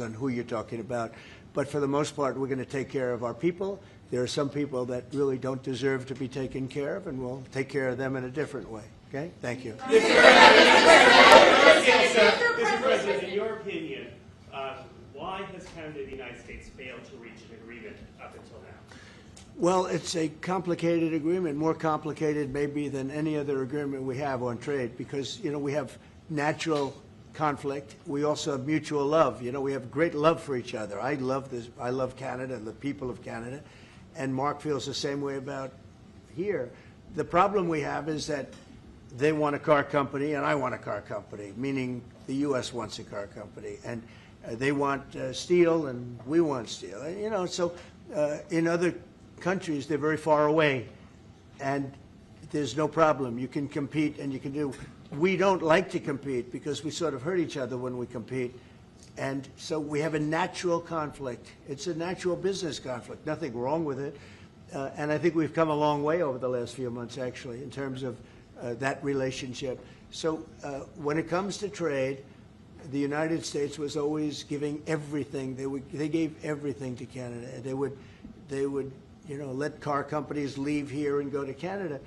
on who you're talking about. But for the most part, we're going to take care of our people. There are some people that really don't deserve to be taken care of, and we'll take care of them in a different way. Okay? Thank you. Mr. President, in your opinion, why has Canada and the United States failed to reach an agreement up until now? Well, it's a complicated agreement, more complicated maybe than any other agreement we have on trade, because, you know, we have natural conflict. We also have mutual love. You know, we have great love for each other. I love this. I love Canada and the people of Canada, and Mark feels the same way about here. The problem we have is that they want a car company and I want a car company, meaning the U.S. wants a car company, and they want steel and we want steel. And, you know, so in other countries they're very far away, and there's no problem. You can compete and you can do. We don't like to compete because we sort of hurt each other when we compete, and so we have a natural conflict. It's a natural business conflict. Nothing wrong with it, and I think we've come a long way over the last few months, actually, in terms of that relationship. So when it comes to trade, the United States was always giving everything. They gave everything to Canada. They would, you know, let car companies leave here and go to Canada.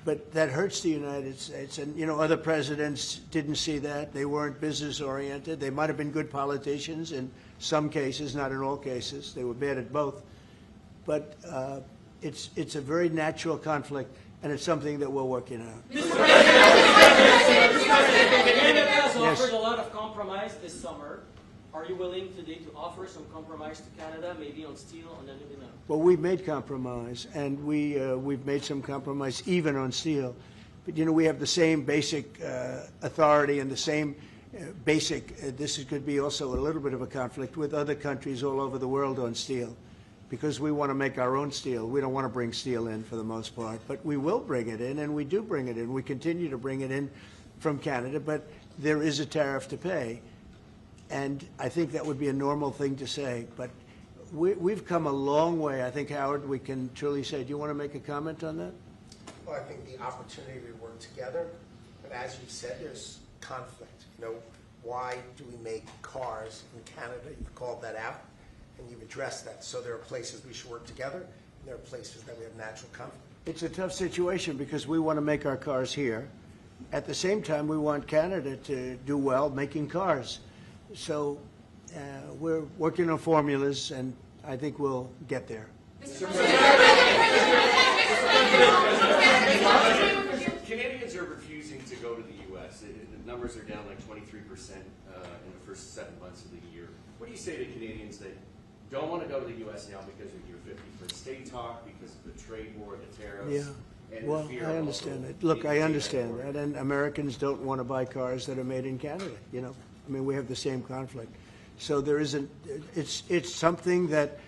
But that hurts the United States. And, you know, other presidents didn't see that. They weren't business-oriented. They might have been good politicians in some cases, not in all cases. They were bad at both. But it's a very natural conflict, and it's something that we're working out. Mr. President, Canada has offered a lot of compromise this summer. Are you willing today to offer some compromise to Canada, maybe on steel, on aluminum? Well, we've made compromise, and we've made some compromise even on steel. But, you know, we have the same basic authority and the same basic, this could be also a little bit of a conflict with other countries all over the world on steel, because we want to make our own steel. We don't want to bring steel in for the most part, but we will bring it in, and we do bring it in. We continue to bring it in from Canada, but there is a tariff to pay. And I think that would be a normal thing to say, but we've come a long way. I think, Howard, we can truly say. Do you want to make a comment on that? Well, I think the opportunity to work together, but as you said, there's conflict. You know, why do we make cars in Canada? You've called that out, and you've addressed that. So there are places we should work together, and there are places that we have natural conflict. It's a tough situation because we want to make our cars here. At the same time, we want Canada to do well making cars. So we're working on formulas, and I think we'll get there. Canadians are refusing to go to the U.S. The numbers are down like 23% in the first 7 months of the year. What do you say to Canadians that don't want to go to the U.S. now because of your 51st state talk, because of the trade war, the tariffs? Yeah. Well, I understand it. Look, I understand that, and Americans don't want to buy cars that are made in Canada, you know. I mean, we have the same conflict. So there isn't, it's something that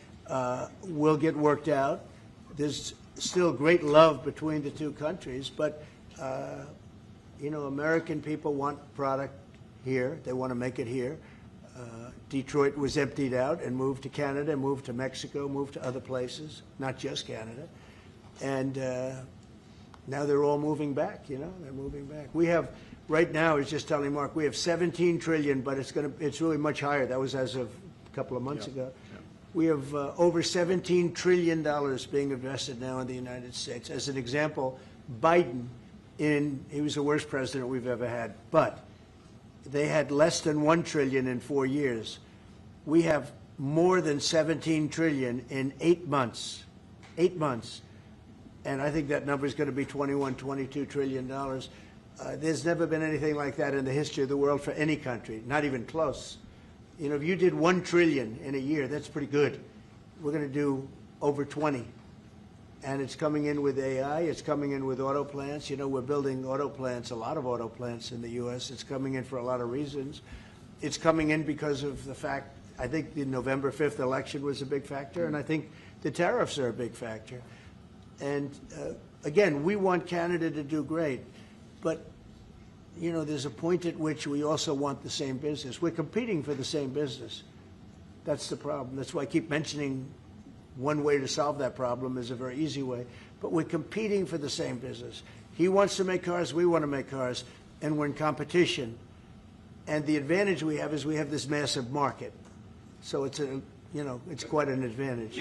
will get worked out. There's still great love between the two countries, but, you know, American people want product here. They want to make it here. Detroit was emptied out and moved to Canada, moved to Mexico, moved to other places, not just Canada. And now they're all moving back, you know, they're moving back. We have, right now, I was just telling Mark, we have 17 trillion, but it's really much higher. That was as of a couple of months ago. Yeah. We have over $17 trillion being invested now in the United States. As an example, Biden, he was the worst president we've ever had, but they had less than $1 trillion in 4 years. We have more than 17 trillion in 8 months. 8 months. And I think that number is going to be $21, $22 trillion. There's never been anything like that in the history of the world for any country, not even close. You know, if you did 1 trillion in a year, that's pretty good. We're going to do over 20. And it's coming in with AI. It's coming in with auto plants. You know, we're building auto plants, a lot of auto plants in the U.S. It's coming in for a lot of reasons. It's coming in because of the fact, I think the November 5th election was a big factor, and I think the tariffs are a big factor. And again, we want Canada to do great, but you know, there's a point at which we also want the same business. We're competing for the same business. That's the problem. That's why I keep mentioning one way to solve that problem is a very easy way. But we're competing for the same business. He wants to make cars, we want to make cars, and we're in competition. And the advantage we have is we have this massive market. So it's a, you know, it's quite an advantage.